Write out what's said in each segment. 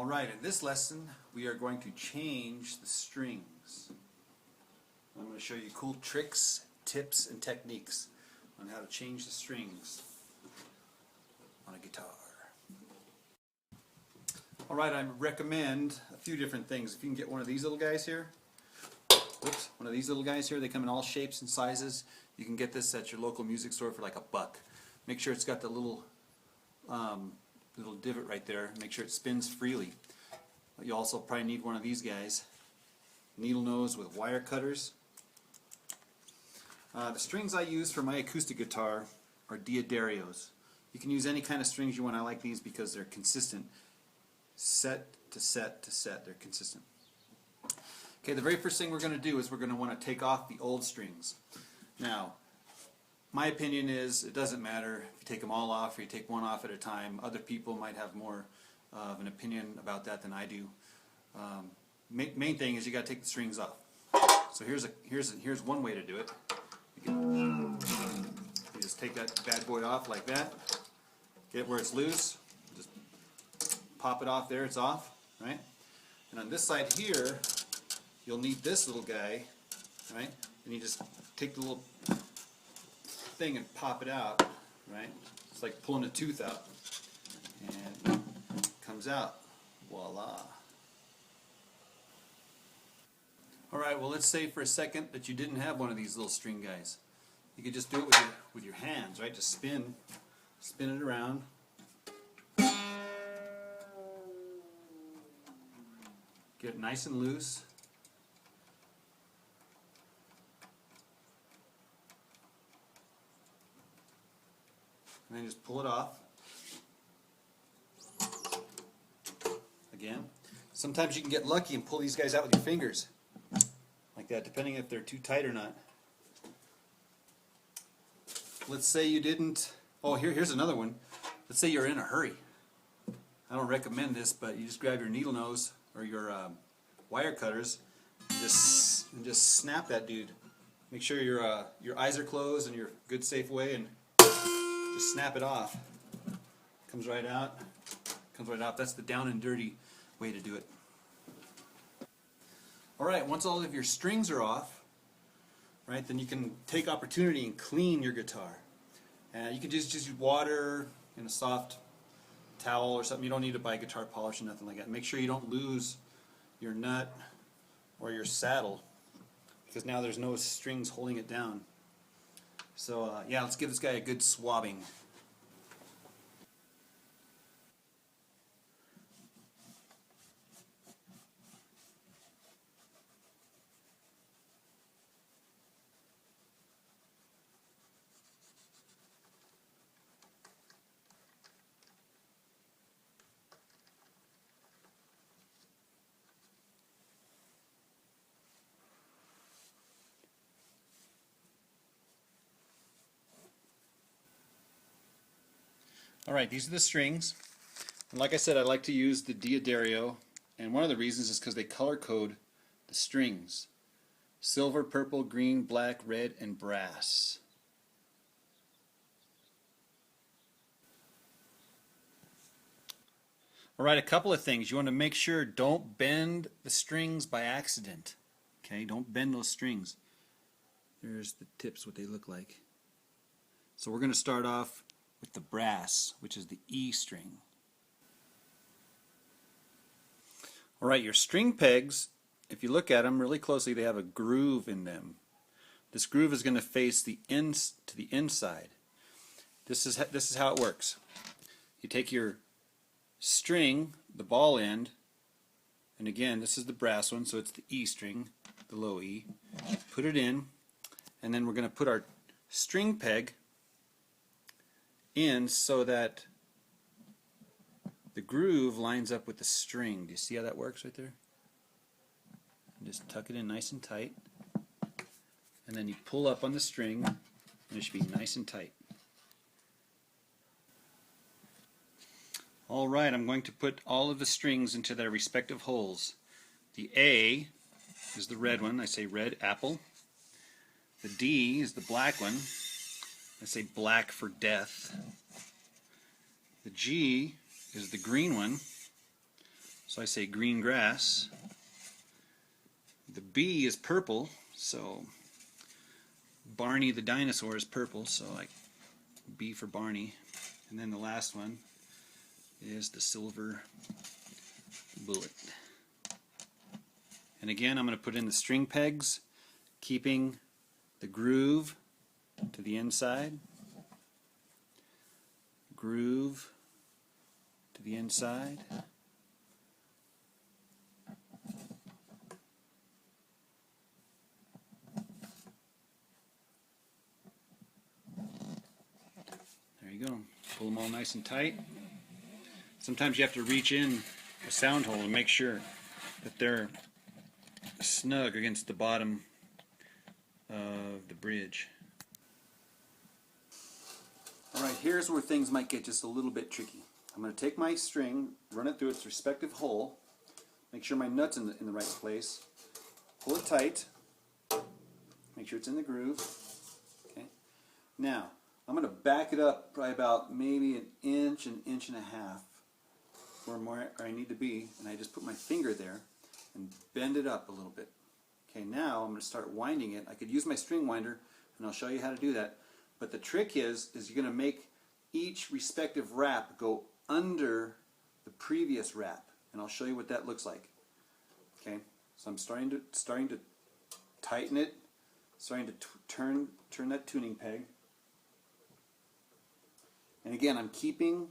Alright, in this lesson we are going to change the strings. I'm going to show you cool tricks, tips, and techniques on how to change the strings on a guitar. Alright, I recommend a few different things. If you can get one of these little guys here, one of these little guys here, they come in all shapes and sizes. You can get this at your local music store for like $1. Make sure it's got the little divot right there. Make sure it spins freely. You also probably need one of these guys. Needle nose with wire cutters. The strings I use for my acoustic guitar are Diodario's. You can use any kind of strings you want. I like these because they're consistent. Set to set to set, they're consistent. Okay, the very first thing we're going to do is we're going to want to take off the old strings. Now, my opinion is it doesn't matter if you take them all off or you take one off at a time. Other people might have more of an opinion about that than I do. Main thing is you got to take the strings off. So here's one way to do it. You just take that bad boy off like that. Get it where it's loose. Just pop it off there. It's off, right? And on this side here, you'll need this little guy, right? And you just take the little thing and pop it out, right? It's like pulling a tooth out, and it comes out. Voila. Alright, well, let's say for a second that you didn't have one of these little string guys. You could just do it with your hands, right? Just spin it around. Get it nice and loose. And then just pull it off. Again. Sometimes you can get lucky and pull these guys out with your fingers. Like that, depending if they're too tight or not. Let's say you didn't... Oh, here's another one. Let's say you're in a hurry. I don't recommend this, but you just grab your needle nose or your wire cutters and just snap that dude. Make sure your eyes are closed and you're a good, safe way, and just snap it off. Comes right out. Comes right out. That's the down and dirty way to do it. Alright, once all of your strings are off, right, then you can take opportunity and clean your guitar. You can just use water and a soft towel or something. You don't need to buy guitar polish or nothing like that. Make sure you don't lose your nut or your saddle, because now there's no strings holding it down. So yeah, let's give this guy a good swabbing. Alright, these are the strings. And like I said, I like to use the Diodario, and one of the reasons is because they color code the strings. Silver, purple, green, black, red, and brass. Alright, a couple of things. You want to make sure don't bend the strings by accident. Okay, don't bend those strings. There's the tips, what they look like. So we're going to start off with the brass, which is the E string. Alright, your string pegs, if you look at them really closely, they have a groove in them. This groove is going to face the to the inside. This is how it works. You take your string, the ball end, and again, this is the brass one, so it's the E string, the low E. Put it in, and then we're going to put our string peg in so that the groove lines up with the string. Do you see how that works right there? And just tuck it in nice and tight, and then you pull up on the string and it should be nice and tight. Alright, I'm going to put all of the strings into their respective holes. The A is the red one. I say red apple. The D is the black one. I say black for death. The G is the green one. so I say green grass. The B is purple, so Barney the dinosaur is purple, so like B for Barney. And then the last one is the silver bullet. And again, I'm going to put in the string pegs, keeping the groove to the inside. Groove to the inside. There you go. Pull them all nice and tight. Sometimes you have to reach in a sound hole and make sure that they're snug against the bottom of the bridge. Alright, here's where things might get just a little bit tricky. I'm going to take my string, run it through its respective hole, make sure my nut's in the right place, pull it tight, make sure it's in the groove. Okay. Now, I'm going to back it up probably about maybe an inch and a half from where I need to be, and I just put my finger there and bend it up a little bit. Okay, now I'm going to start winding it. I could use my string winder, and I'll show you how to do that. But the trick is you're going to make each respective wrap go under the previous wrap, and I'll show you what that looks like. Okay, so I'm starting to tighten it, starting to turn that tuning peg, and again I'm keeping.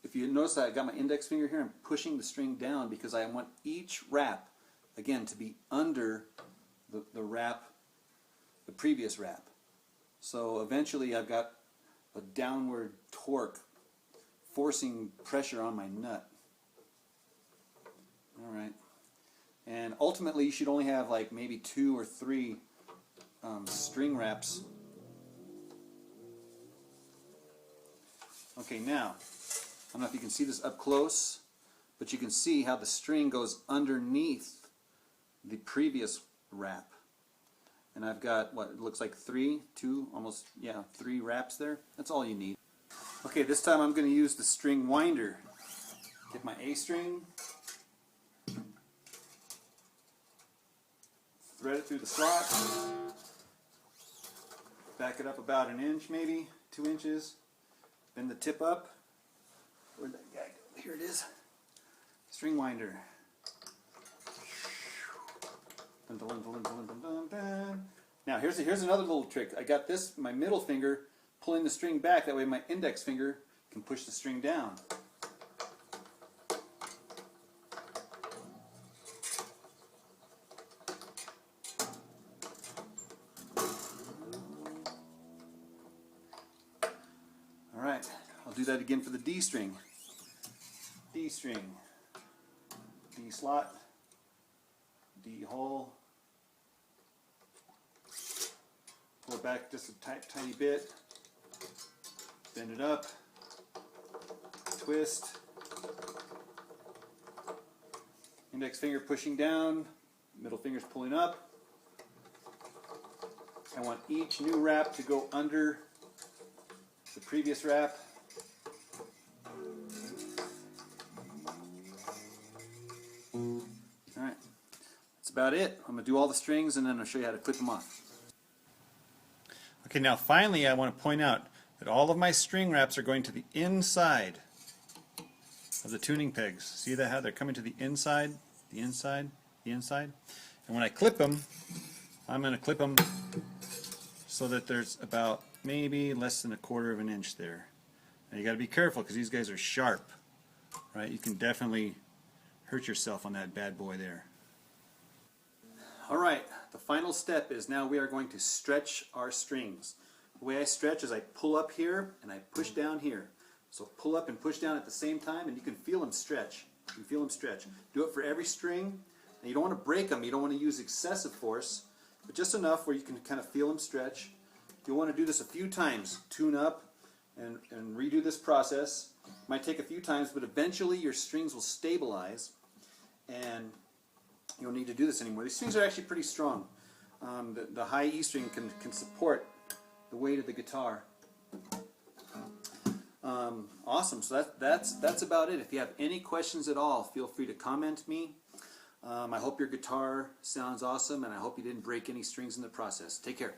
If you notice that I got my index finger here, I'm pushing the string down because I want each wrap again to be under the wrap, the previous wrap. So eventually I've got a downward torque forcing pressure on my nut. Alright. And ultimately you should only have like maybe 2 or 3 string wraps. Okay, now, I don't know if you can see this up close, but you can see how the string goes underneath the previous wrap. And I've got what it looks like 3 wraps there. That's all you need. Okay, this time I'm going to use the string winder. Get my A string, thread it through the slot, back it up about an inch, maybe 2 inches, bend the tip up. Where'd that guy go? Here it is. String winder. Dun, dun, dun, dun, dun, dun, dun, dun. Now here's another little trick. I got this, my middle finger, pulling the string back. That way my index finger can push the string down. Alright, I'll do that again for the D string. D string, D slot, D hole, pull it back just a tiny bit, bend it up, twist, index finger pushing down, middle finger's pulling up. I want each new wrap to go under the previous wrap. Alright, that's about it. I'm going to do all the strings and then I'll show you how to clip them off. Okay, now finally I want to point out that all of my string wraps are going to the inside of the tuning pegs. See that how they're coming to the inside, the inside, the inside? And when I clip them, I'm going to clip them so that there's about maybe less than 1/4 of an inch there. Now you got to be careful because these guys are sharp, right? You can definitely hurt yourself on that bad boy there. Alright, the final step is now we are going to stretch our strings. The way I stretch is I pull up here and I push down here. So pull up and push down at the same time and you can feel them stretch. You can feel them stretch. Do it for every string. And you don't want to break them, you don't want to use excessive force, but just enough where you can kind of feel them stretch. You'll want to do this a few times. Tune up and redo this process. It might take a few times, but eventually your strings will stabilize and you don't need to do this anymore. These strings are actually pretty strong. The high E string can support the weight of the guitar. Awesome. So that's about it. If you have any questions at all, feel free to comment me. I hope your guitar sounds awesome, and I hope you didn't break any strings in the process. Take care.